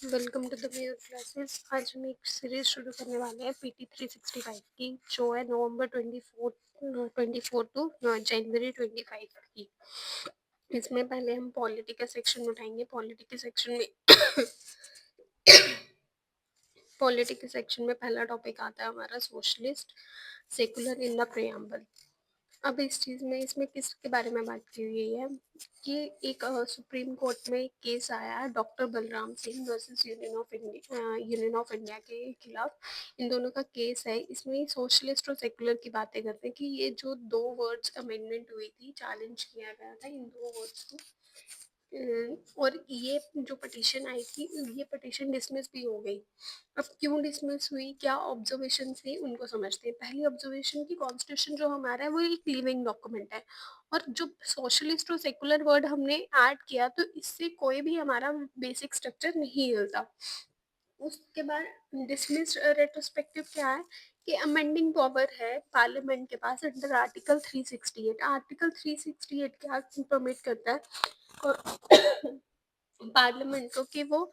Welcome to the Mayur classes. आज हम एक सीरीज शुरू करने वाले हैं पीटी 365 की, जो है नवंबर 24 टू जनवरी 25 की। इसमें पहले हम पॉलिटी का सेक्शन उठाएंगे। पॉलिटी के सेक्शन में पॉलिटी के सेक्शन में पहला टॉपिक आता है हमारा socialist secular in the preamble. अब इस चीज़ में इसमें किसके बारे में बात की हुई है कि एक सुप्रीम कोर्ट में एक केस आया है doctor Balram Singh versus union of India के खिलाफ। इन दोनों का केस है। इसमें सोशलिस्ट और सेकुलर की बातें करते हैं कि ये जो दो वर्ड्स अमेंडमेंट हुई थी, चैलेंज किया गया था इन दो वर्ड्स को। और ये जो पिटीशन आई थी, ये पिटीशन डिसमिस भी हो गई। अब क्यों डिसमिस हुई, क्या ऑब्जर्वेशन थे, उनको समझते हैं। पहली ऑब्जर्वेशन की कॉन्स्टिट्यूशन जो हमारा है वो एक लिविंग डॉक्यूमेंट है, और जो सोशलिस्ट और सेकुलर वर्ड हमने ऐड किया तो इससे कोई भी हमारा बेसिक स्ट्रक्चर नहीं हिलता। उसके बाद डिसमिस रेट्रोस्पेक्टिव क्या है कि अमेंडिंग पावर है पार्लियामेंट के पास अंडर आर्टिकल 368। आर्टिकल 368 क्या परमिट करता है पार्लियामेंट को कि वो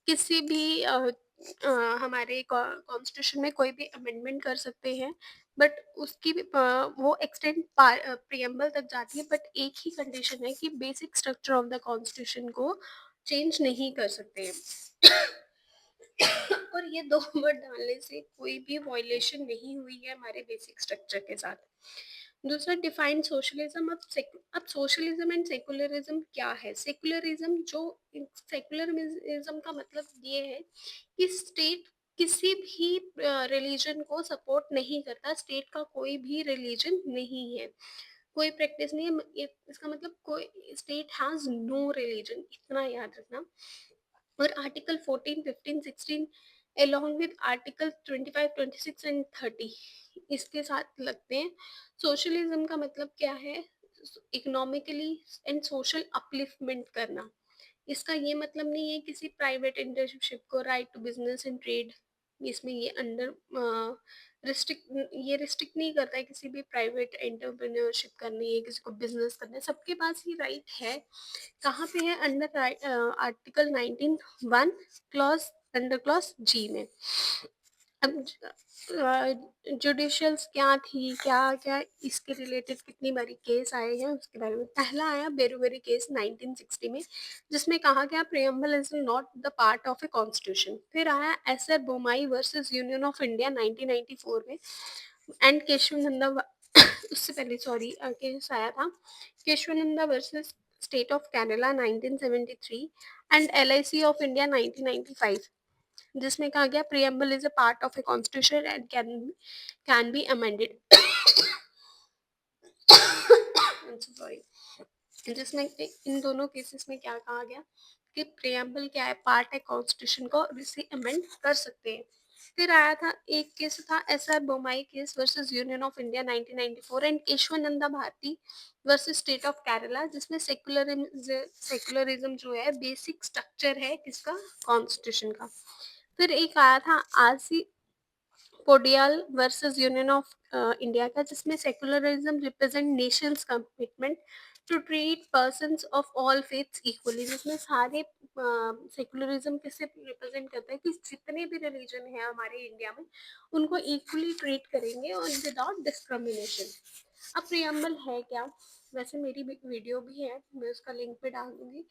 किसी भी हमारे कॉन्स्टिट्यूशन में कोई भी अमेंडमेंट कर सकते हैं। बट उसकी भी वो एक्सटेंड प्रियम्बल तक जाती है, बट एक ही कंडीशन है कि basic structure of the constitution को चेंज नहीं कर सकते हैं। और ये दो वर्ड डालने से कोई भी वॉयलेशन नहीं हुई है हमारे बेसिक स्ट्रक्चर के साथ। दूसरा, डिफाइंड सोशलिज्म। अब सोशलिज्म एंड सेकुलरिज्म क्या है। सेकुलरिज्म जो सेकुलरिज्म का मतलब ये है कि स्टेट किसी भी रिलीजन को सपोर्ट नहीं करता। स्टेट का कोई भी रिलीजन नहीं है, कोई प्रैक्टिस नहीं है। इसका मतलब कोई स्टेट हैज नो रिलीजन, इतना याद रखना। और article 14, 15, 16 along with article 25, 26 and 30 इसके साथ लगते हैं। सोशलिज्म का मतलब क्या है, इकोनॉमिकली एंड सोशल अपलिफ्टमेंट करना। इसका ये मतलब नहीं है किसी प्राइवेट इंटर्नशिप को right to business and trade, इसमें ये अंडर रिस्ट्रिक्ट नहीं करता है किसी भी प्राइवेट एंटरप्रेन्योरशिप करनी है, किसी को बिजनेस करना है, सबके पास ही राइट है। कहाँ पे है, under article 19(1) clause under clause जी में। अब जुडिशियल्स क्या थी, क्या क्या इसके रिलेटेड कितनी बारी केस आए हैं उसके बारे में। पहला आया बेरुवेरी केस 1960 में, जिसमें कहा गया preamble is not the part of a constitution. फिर आया SR Bommai versus union of India 1994 में, एंड केशवानंदा उससे पहले सॉरी केस आया था Kesavananda versus state of Kerala 1973 and LIC of India 1995, जिसमें कहा गया preamble is a part of a constitution and can be amended. Sorry. जिसमें इन दोनों केसेस में क्या कहा गया कि प्रियम्बल क्या है, पार्ट है कॉन्स्टिट्यूशन को, और इसे अमेंड कर सकते हैं। फिर आया था एक केस था SR Bommai case versus union of India 1994 and Kesavananda Bharati versus state of Kerala, जिसमें सेकुलरिज्म जो है बेसिक स्ट्रक्चर है किसका, कॉन्स्टिट्यूशन का। फिर एक आया था RC Poudyal versus union of India का, जिसमें secularism represent nation's commitment to treat persons of all faiths equally, जिसमें सारे सेकुलरिज्म किसे रिप्रेजेंट करता है कि जितने भी रिलीजन है हमारे इंडिया में उनको इक्वली ट्रीट करेंगे और विदाउट डिस्क्रिमिनेशन। अब प्रियम्बल है क्या, वैसे मेरी वीडियो भी है, मैं उसका लिंक पे डाल दूंगी।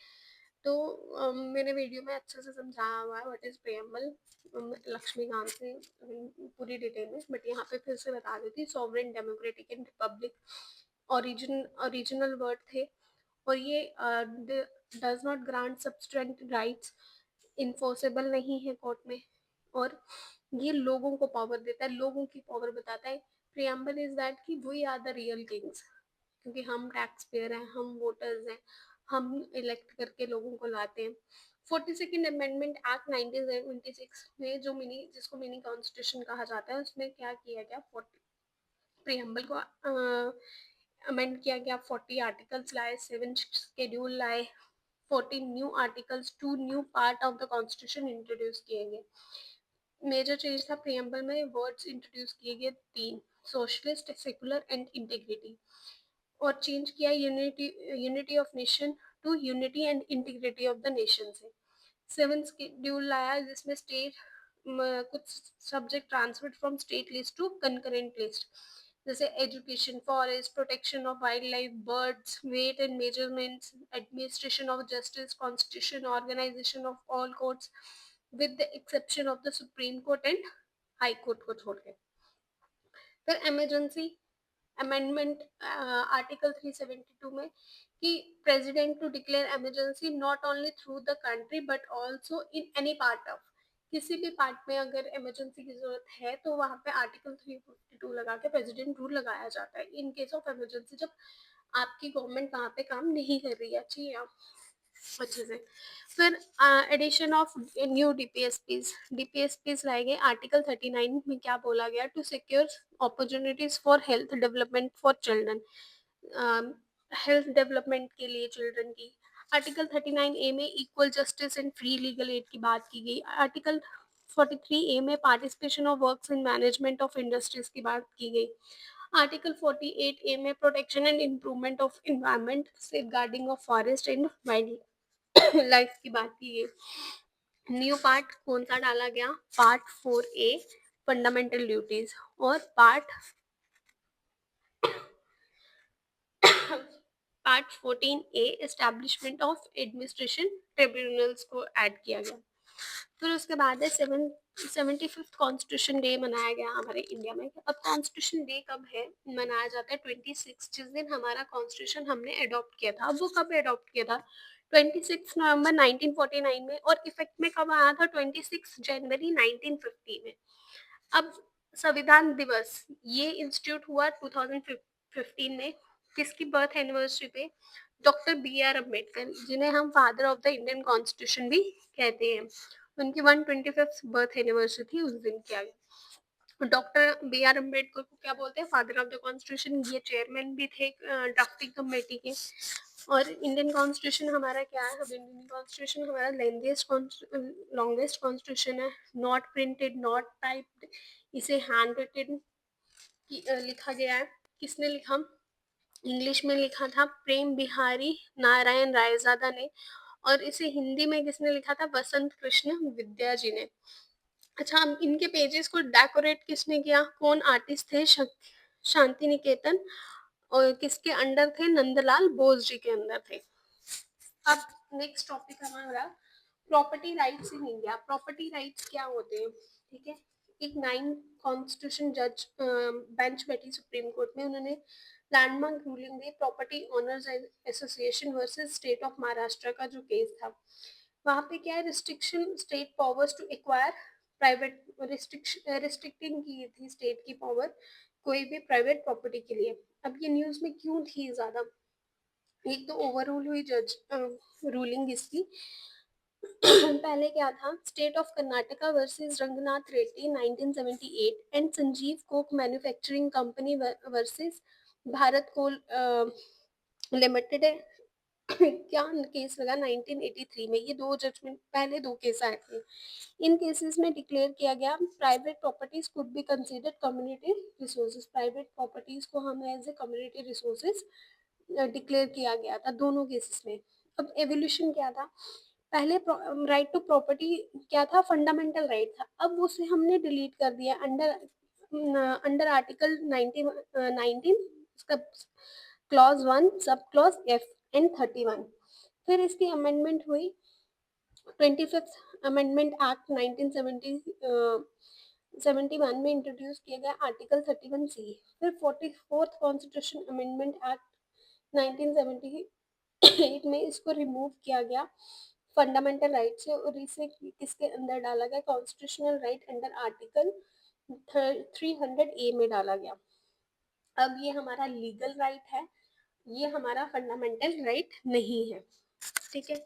तो मैंने वीडियो में अच्छे से समझाया हुआ है व्हाट इज प्रियम्बल लक्ष्मीकांत से पूरी डिटेल में, बट यहाँ पे फिर से बता देती। Sovereign democratic and republic original word थे, और ये does not grant substantive rights, enforceable नहीं है कोर्ट में, और ये लोगों को पावर देता है, लोगों की पावर बताता है। प्रियम्बल इज दैट कि we are the real kings, क्योंकि हम टैक्स पेयर हैं, हम वोटर्स हैं, हम इलेक्ट करके लोगों को लाते हैं। 42nd अमेंडमेंट एक्ट 1976 में जो जिसको मिनी कॉन्स्टिट्यूशन कहा जाता है, उसमें क्या किया गया, 40 प्रियम्बल को अमेंड किया गया, 40 आर्टिकल्स लाए, 7 शेड्यूल लाए, 14 new articles, 2 new part of the constitution introduce किए गए। मेजर चेंज था प्रियम्बल में, वर्ड्स इंट्रोड्यूस किए गए 3, सोशलिस्ट, सेकुलर एंड इंटीग्रिटी, और चेंज किया unity of nation to unity and integrity of the nation से। सेवन शेड्यूल लाया जिसमें स्टेट कुछ subject transferred from state list to concurrent list, जैसे education, forest, protection of wildlife, birds, weight and measurements, administration of justice, constitution, organisation of all courts with the exception of the supreme court and high court को छोड़ के। फिर emergency amendment article 372 में कि president to declare emergency not only through the country but also in any part of, किसी भी part में अगर इमरजेंसी की जरूरत है तो वहां पे आर्टिकल 352 लगा के प्रेसिडेंट रूल लगाया जाता है इन केस ऑफ इमरजेंसी, जब आपकी गवर्नमेंट वहां पे काम नहीं कर रही है अच्छी या अच्छे से। फिर एडिशन ऑफ न्यू डीपीएसपीज लाए गए आर्टिकल 39 में। क्या बोला गया? To secure opportunities for health development for children, health development के लिए चिल्ड्रन की। आर्टिकल 39 ए में equal justice and free legal aid की बात की गई। आर्टिकल 43 ए में participation of works in management of industries की बात की गई। आर्टिकल 48 ए में protection and improvement of environment, safeguarding of forest and wildlife की बात की गई। न्यू पार्ट कौन सा डाला गया? पार्ट 4A फंडामेंटल ड्यूटीज, और part 14A establishment of administration tribunals को ऐड किया गया। फिर उसके बाद है 75th कॉन्स्टिट्यूशन डे मनाया गया हमारे इंडिया में। अब कॉन्स्टिट्यूशन डे कब है? मनाया जाता है 26, जिस दिन हमारा कॉन्स्टिट्यूशन हमने अडॉप्ट किया था। अब वो कब अडॉप्ट किया था? 26 नवंबर 1949 में, और इफेक्ट में कब आया था? 26 जनवरी 1950 में। अब संविधान दिवस ये इंस्टीट्यूट हुआ 2015 में, किसकी बर्थ एनिवर्सरी पे? Doctor B.R. अम्बेडकर, जिन्हें हम father of the Indian constitution भी कहते हैं। उनकी 125th बर्थ एनिवर्सरी थी उस दिन किया गया। Doctor B.R. अम्बेडकर को क्या बोलते हैं? Father of the constitution. ये चेयरमैन भी थे ड्राफ्टिंग कमेटी के। और इंडियन कॉन्स्टिट्यूशन हमारा क्या है? अब इंडियन कॉन्स्टिट्यूशन हमारा लॉन्गेस्ट कॉन्स्टिट्यूशन है, नॉट प्रिंटेड, नॉट टाइप्ड, इसे हैंड रिटन लिखा गया है। किसने लिखा? इंग्लिश में लिखा था प्रेम बिहारी नारायण रायजादा ने, और इसे हिंदी में किसने लिखा था? वसंत कृष्ण विद्या जी ने। अच्छा, हम इनके पेजेस को डेकोरेट किसने किया? कौन आर्टिस्ट थे? शांति निकेतन, और किसके अंडर थे? नंदलाल बोस जी के अंदर थे। अब नेक्स्ट टॉपिक हमारा property rights in India. Property rights क्या होते हैं? ठीक है, एक 9 कॉन्स्टिट्यूशन जज बेंच बैठी सुप्रीम कोर्ट में, उन्होंने लैंडमार्क रूलिंग दी property owners association versus state of Maharashtra का जो केस था। वहां पे क्या है? Restriction state powers to acquire private, restricting की थी स्टेट की पावर कोई भी प्राइवेट प्रॉपर्टी के लिए। अब ये न्यूज में क्यों थी ज्यादा? एक तो ओवररूल हुई जज रूलिंग इसकी। पहले क्या था? State of Karnataka versus Ranganath Reddy 1978 and Sanjeev coke manufacturing company versus Bharat coal limited है। क्या केस लगा 1983 में? ये दो जजमेंट, पहले दो केस आए थे। इन केसेस में डिक्लेयर किया गया private properties could be considered community resources. Private properties को हम as a community resources declare किया गया था दोनों केसेस में। अब एवोल्यूशन क्या था? पहले राइट टू प्रॉपर्टी क्या था? फंडामेंटल राइट था। अब उसे हमने डिलीट कर दिया under article 19 clause 1 sub clause F and 31। फिर इसकी अमेंडमेंट हुई 25th अमेंडमेंट एक्ट 1971 में इंट्रोड्यूस किया गया आर्टिकल 31C। फिर 44th कॉन्स्टिट्यूशन अमेंडमेंट एक्ट 1978 में इसको रिमूव किया गया फंडामेंटल राइट से, और इसे किसके अंदर डाला गया? Constitutional right under article 300A में डाला गया। अब ये हमारा लीगल राइट है, ये हमारा फंडामेंटल राइट नहीं है। ठीक है,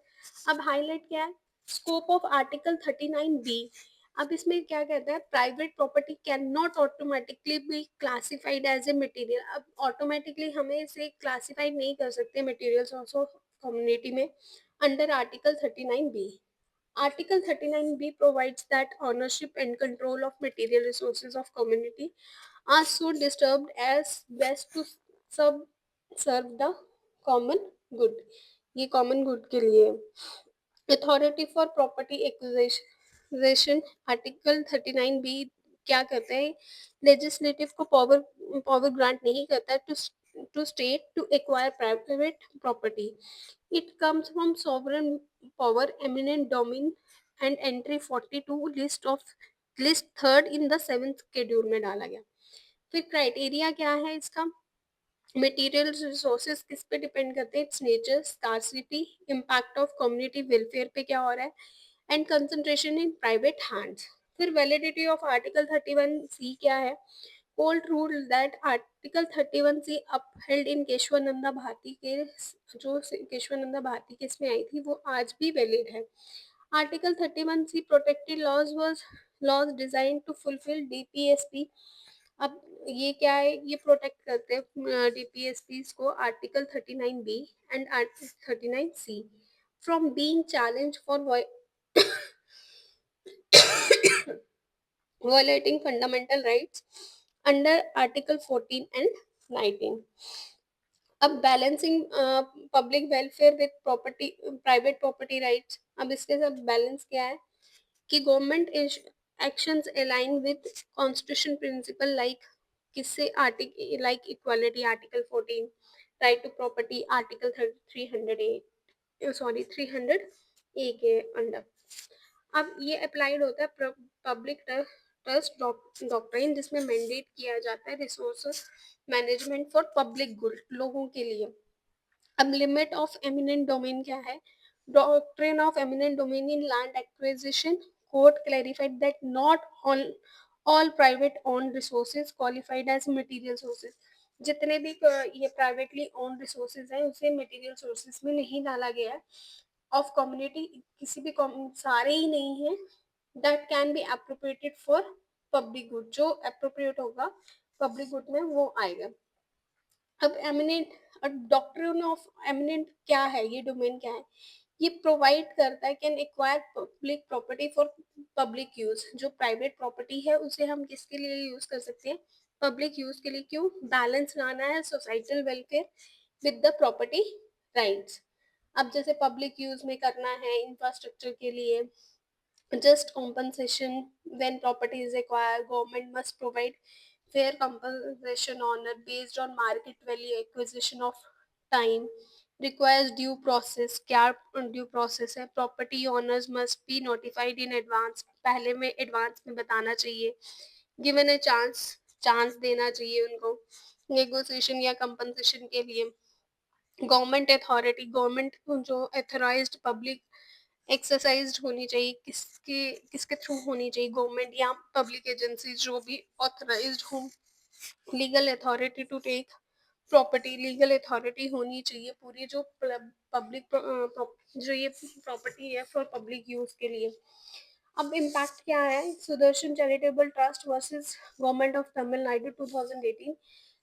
अब हाईलाइट क्या है? Scope of article 39B। अब इसमें क्या कहता है? Private property can not automatically be classified as a material. अब ऑटोमेटिकली हमें इसे क्लासिफाइड नहीं कर सकते मटेरियल्स ऑफ कम्युनिटी में under article 39B। Article 39B provides that ownership and control of material resources of community are so disturbed as best to serve the common good। ये common good के लिए है। Authority for property acquisition article 39 B क्या करता है, legislative को power power grant नहीं करता to state to acquire private property. It comes from sovereign power eminent domain and entry 42 list third in the seventh schedule में डाला गया. फिर क्राइटेरिया क्या है इसका, मटेरियल रिसोर्सेज किस पे डिपेंड करते हैं, its nature, scarcity, impact of community welfare पे क्या हो रहा है, and concentration in private hands. फिर वैलिडिटी ऑफ आर्टिकल 31C क्या है, court rule that article 31C upheld in Kesavananda Bharati के, जो केशवानंदा भारती केस में आई थी वो आज भी वैलिड है. Article 31C protected laws designed to fulfil DPSP. अब ये क्या है, ये प्रोटेक्ट करते हैं डीपीएसपी को, article 39B and article 39C from being challenge for violating fundamental rights under Article 14 and 19. अब balancing public welfare with property private property rights. अब इसके साथ बैलेंस क्या है कि government actions align with constitution principle like किससे, article like equality article 14, right to property article 308 sorry 300A के अंडर. अब ये अप्लाइड होता है पब्लिक ट्रस्ट डॉक्ट्रिन, जिसमें मैंडेट किया जाता है resource management for public good, लोगों के लिए. अब लिमिट ऑफ एमिनेंट डोमेन क्या है, doctrine of eminent domain in land acquisition, court clarified that not all private owned resources qualified as material sources. जितने भी ये प्राइवेटली ओन्ड रिसोर्सेज हैं उसे मटेरियल सोर्सेज में नहीं डाला गया है. ऑफ कम्युनिटी किसी भी सारे ही नहीं है, that can be appropriated for public good, जो अप्रोप्रिएट होगा पब्लिक गुड में वो आएगा. अब एमिनेंट डॉक्ट्रिन ऑफ एमिनेंट क्या है, ये डोमेन क्या है, ये प्रोवाइड करता है can acquire public property for public use. जो प्राइवेट प्रॉपर्टी है उसे हम किसके लिए यूज कर सकते हैं, पब्लिक यूज के लिए. क्यों, बैलेंस लाना है societal welfare with the property rights. अब जैसे पब्लिक यूज में करना है इंफ्रास्ट्रक्चर के लिए, just compensation when property is acquired, government must provide fair compensation honor based on market value, acquisition of time, requires due process. क्या due process है, property owners must be notified in advance, पहले में advance में बताना चाहिए, given a chance देना चाहिए उनको negotiation या compensation के लिए. गवर्नमेंट अथॉरिटी, गवर्नमेंट जो अथोराइज्ड पब्लिक एक्सरसाइज होनी चाहिए, किसके थ्रू होनी चाहिए, गवर्नमेंट या पब्लिक एजेंसी जो भी ऑथराइज्ड हो. Legal authority to take property, legal authority होनी चाहिए पूरी, जो पब्लिक जो ये प्रॉपर्टी है फॉर पब्लिक यूज के लिए. अब इम्पैक्ट क्या है, Sudarshan charitable trust versus government of Tamil Nadu 2018.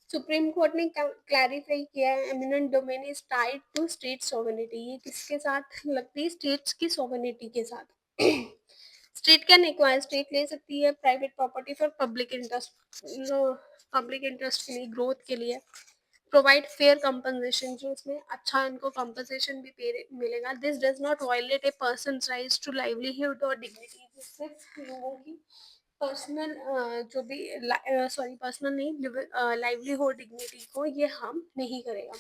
Supreme court ने क्लैरिफाई किया है eminent domain is tied to state sovereignty. ये किसके साथ लगती है, स्टेट्स की सॉवरेनिटी के साथ. स्टेट कैन एक्वायर, स्टेट ले सकती है private property for public interest, public interest के लिए, ग्रोथ के लिए. प्रोवाइड फेयर कंपनसेशन, जो इसमें अच्छा इनको कंपनसेशन भी मिलेगा. This does not violate a person rights to livelihood और डिग्निटी. सिर्फ लोगों की पर्सनल जो भी सॉरी पर्सनल नहीं, लाइवलीहुड डिग्निटी को ये हार्म नहीं करेगा.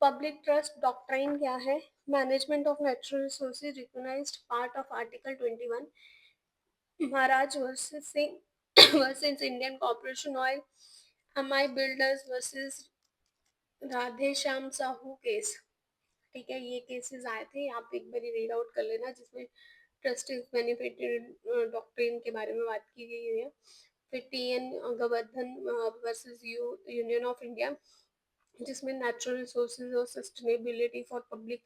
पब्लिक ट्रस्ट डॉक्ट्राइन क्या है, management of natural resources recognised part of article 21. Maharaj versus Singh versus Indian corporation oil, MI builders versus Radhe Shyam Sahu case. ठीक है, ये केसेस आए थे, आप एक बार रीड आउट कर लेना, जिसमें ट्रस्टीज बेनिफिटेड डॉक्ट्रिन के बारे में बात की गई है. फिर TN Govardhan versus union of India, जिसमें नेचुरल रिसोर्सेज और सस्टेनेबिलिटी फॉर पब्लिक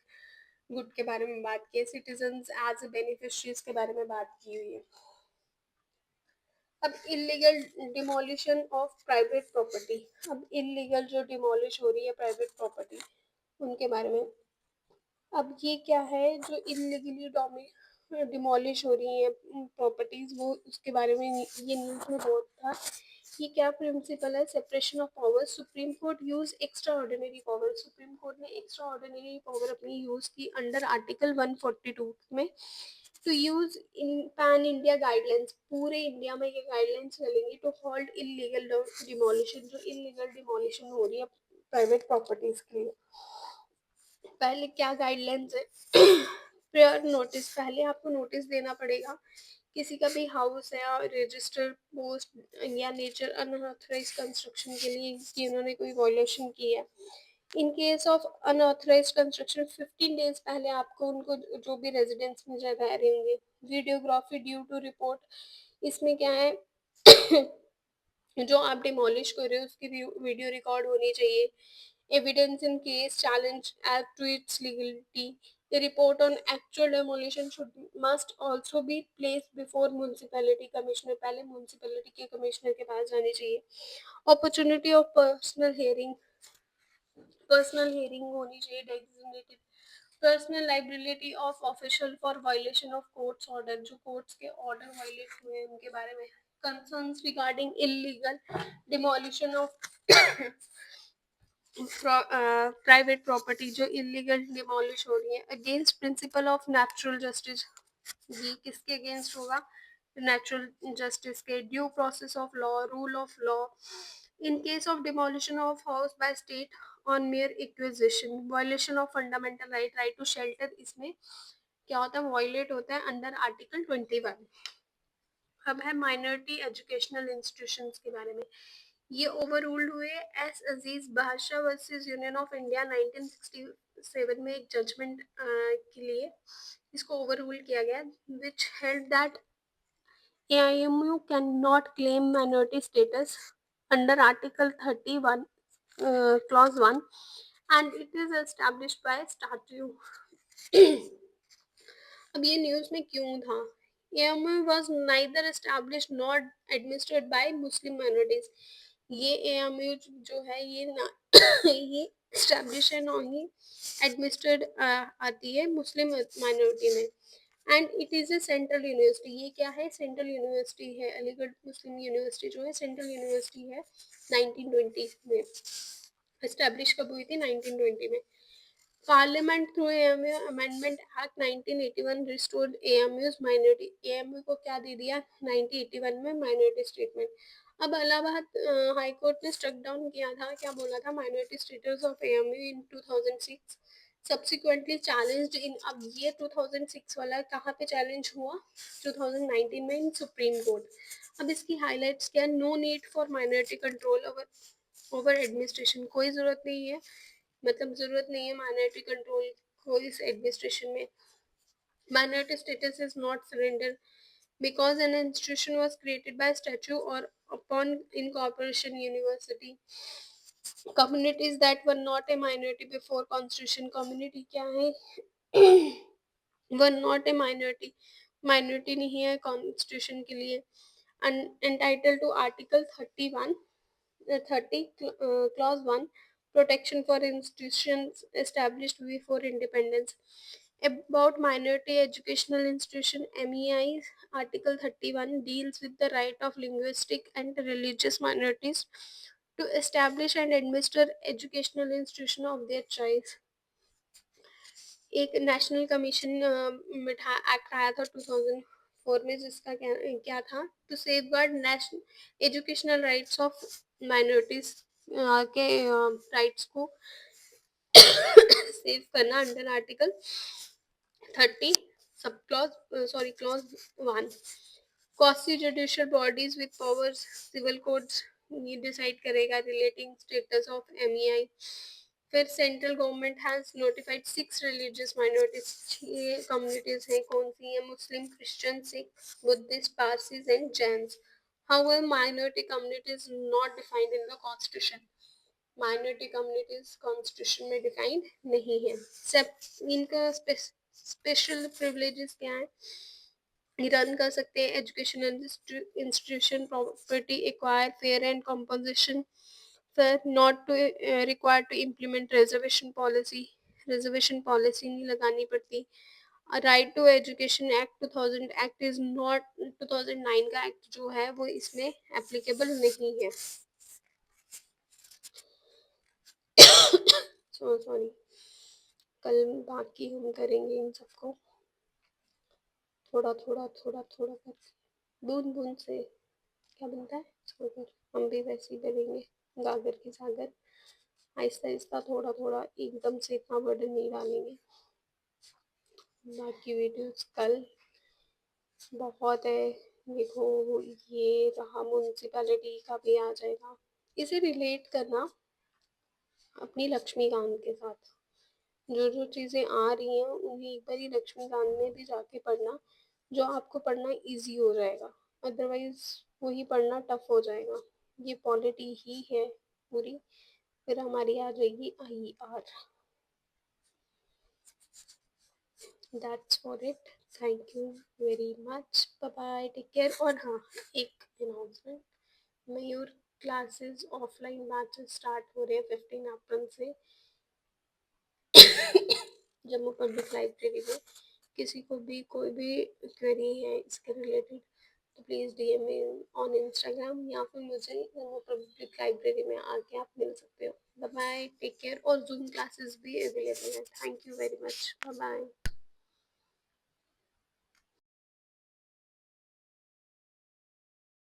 गुड के बारे में बात की है. सिटीजन्स एज बेनिफिशरीज के बारे में बात की हुई है. अब illegal demolition of private property. अब इलीगल जो डिमोलिश हो रही है प्राइवेट प्रॉपर्टी, उनके बारे में. अब ये क्या है, जो इलीगली डिमोलिश हो रही है प्रॉपर्टीज, वो उसके बारे में ये न्यूज़ में बहुत था ये क्या प्रिंसिपल है? Separation of power. Supreme court use extraordinary power. Supreme court ने एक्स्ट्रा ऑर्डिनरी पावर अपनी यूज की अंडर आर्टिकल 142 में to use in pan India guidelines. पूरे इंडिया में ये गाइडलाइंस चलेंगी टू हॉल्ट इलीगल डिमोलिशन, जो इलीगल डिमोलिशन हो रही है प्राइवेट प्रॉपर्टीज के लिए। पहले क्या गाइडलाइंस है? प्रायर नोटिस, पहले आपको नोटिस देना पड़ेगा किसी का भी हाउस है और रजिस्टर पोस्ट या नेचर अनऑथराइज कंस्ट्रक्शन के लिए कि उन्होंने कोई वॉल्यूशन की है। In case of unauthorised construction 15 days पहले आपको उनको जो भी रेजिडेंट्स में रह रहे होंगे। वीडियोग्राफी ड्यू टू रिपोर्ट, इसमें क्या है? जो आप डिमोलिश कर रहे हो उसकी वीडियो रिकॉर्ड होनी चाहिए। Evidence in case challenge as to its legality. The report on actual demolition should must also be placed before municipality commissioner। पहले municipality के commissioner के पास जानी चाहिए। Opportunity of personal hearing होनी चाहिए designated। Personal liability of official for violation of courts order, जो courts के order violet हुए हैं उनके बारे में। Concerns regarding illegal demolition of private property, जो इलीगल डिमोलिश हो रही है। Against principle of natural justice, ये किसके अगेंस्ट होगा? नेचुरल जस्टिस के। Due process of law, rule of law. In case of demolition of house by state on mayor acquisition, violation of fundamental right, right to shelter, इसमें क्या होता है? Violet होता है अंडर आर्टिकल 21। अब है माइनॉरिटी एजुकेशनल इंस्टीट्यूशंस के बारे में। ये ओवर रूल्ड हुए एस अजीज बादशाह वर्सेस यूनियन ऑफ इंडिया 1967 में एक जजमेंट के लिए इसको ओवर रूल किया गया, which held that AIMU can not claim minority status under article 31 clause 1 and it is established bye statute. अब ये न्यूज़ में क्यों था? AIMU was neither established nor administered by Muslim minorities। ये AIMU जो है ये ना ये established है, ना ही administered आती है मुस्लिम माइनॉरिटी में। And it is a central university. ये क्या है? सेंट्रल यूनिवर्सिटी है। अलीगढ़ मुस्लिम यूनिवर्सिटी जो है सेंट्रल यूनिवर्सिटी है। 1920 में एस्टेब्लिश कब हुई थी? 1920 में। Parliament through AMU amendment act 1981 restored AMU's minority. AMU को क्या दे दिया? 1981 में माइनॉरिटी स्टेटमेंट। अब इलाहाबाद हाई कोर्ट ने स्ट्रक डाउन किया था, क्या बोला था? Minority status of AMU in 2006 subsequently challenged in. अब ये 2006 वाला कहाँ पे चैलेंज हुआ? 2019 में इन सुप्रीम कोर्ट। अब इसकी हाईलाइट्स क्या? No need for minority control over administration, कोई ज़रूरत नहीं है, मतलब ज़रूरत नहीं है माइनॉरिटी कंट्रोल को इस एडमिनिस्ट्रेशन में। Minority status is not surrender because an institution was created by statue और upon incorporation university. Communities that were not a minority before constitution, community क्या है? Were not a minority, minority नहीं है constitution के लिए। Entitle to article 30 clause 1 protection for institutions established before independence। About minority educational institution, MEI article 31 deals with the right of linguistic and religious minorities to establish and administer educational institution of their choice। एक national commission मिठा act आया था 2004 में, जिसका क्या था? To safeguard national educational rights of minorities के rights को सेव करना under article 30 sub clause 1। Quasi judicial bodies with powers, civil codes ये डिसाइड करेगा रिलेटिंग स्टेटस ऑफ MEI। फिर central government has notified 6 religious minorities. ये communities हैं, कौन सी है? Muslim, Christian, Sikh, Buddhist, Parsis and Jains. However minority communities not defined in the constitution. Minority communities constitution में defined नहीं है। इनका स्पेशल प्रिविलेजेस क्या है? रन कर सकते हैं educational institution, property acquire fair and composition. फिर not to require to implement reservation policy, reservation policy नहीं लगानी पड़ती। Right to education act 2000 act is not 2009 का एक्ट जो है वो इसमें एप्लीकेबल नहीं है। सो सॉरी, कल बाकी हम करेंगे इन सबको थोड़ा थोड़ा थोड़ा थोड़ा करके, बूंद बूंद से क्या बनता है सागर, हम भी वैसे ही करेंगे, गागर की सागर, आहिस्ता आहिस्ता थोड़ा थोड़ा, एकदम से इतना बर्डन नहीं डालेंगे। बाकी वीडियोस कल बहुत है। देखो ये रहा, म्यूनसिपैलिटी का भी आ जाएगा। इसे रिलेट करना अपनी लक्ष्मीकांत के साथ, जो जो चीज़ें आ रही हैं उन्हें एक बारी लक्ष्मीकांत में भी जाके पढ़ना, जो आपको पढ़ना इजी हो जाएगा, अदरवाइज वही पढ़ना टफ हो जाएगा। ये पॉलिटी ही है पूरी, फिर हमारी आ जाएगी IER। That's for it, thank you very much, bye bye, take care. और हाँ, एक announcement, Mayur classes offline batches start हो रहे हैं 15 अप्रैल से जम्मू पब्लिक लाइब्रेरी में। किसी को भी कोई भी क्वेरी है इसके रिलेटेड तो प्लीज़ DM में ऑन इंस्टाग्राम, या फिर मुझे जम्मू पब्लिक लाइब्रेरी में आके आप मिल सकते हो। Bye bye, take care. और जूम क्लासेस भी अवेलेबल हैं। Thank you very much, bye bye.